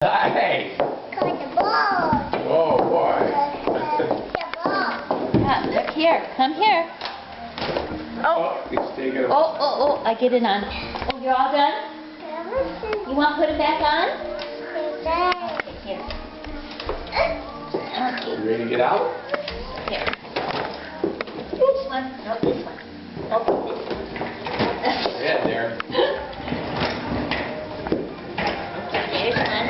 Hey! Got the ball. Oh boy. The ball. Look here. Come here. Oh, he's taking it. Oh, I get it on. Oh, you're all done? You want to put it back on? Here. Okay. You ready to get out? Here. This one. No, this one. Oh, this one. Yeah, there. There's one.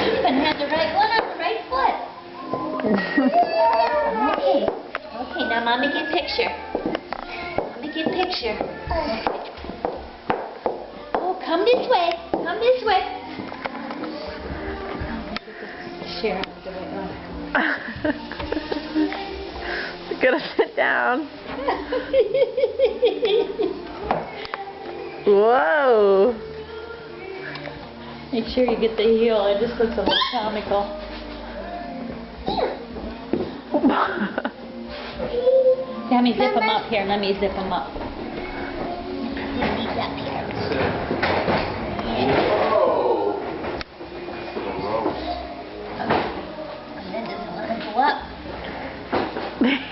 You even had the right one on the right foot. Okay, now Mommy get picture. Mommy get picture. Oh, come this way. Come this way. Share the right one. You gotta sit down. Whoa. Make sure you get the heel. It just looks a little comical. Let me zip them up here. Let me zip them up. These up here. Whoa. And then doesn't want to go up.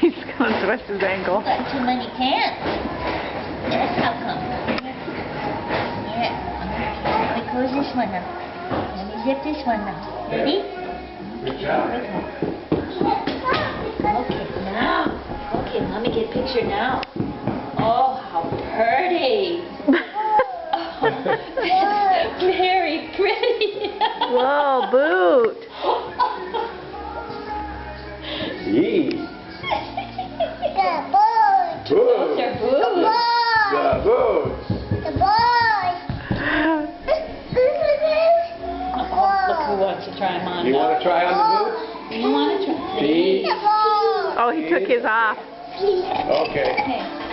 He's gonna twist his ankle. Got too many pants. That's how come. Yeah. Let me close this one now. Let me zip this one now. Ready? Good job. Okay, now. Okay, let me get a picture now. Oh, how pretty. Very pretty. Whoa, boot. Yee. The ball. Boots. They're The boots. ball. The boots. The ball. Look who wants to try them on. You want to try on the boots? You want to try? See? The ball. Oh, he took his off. Okay. Okay.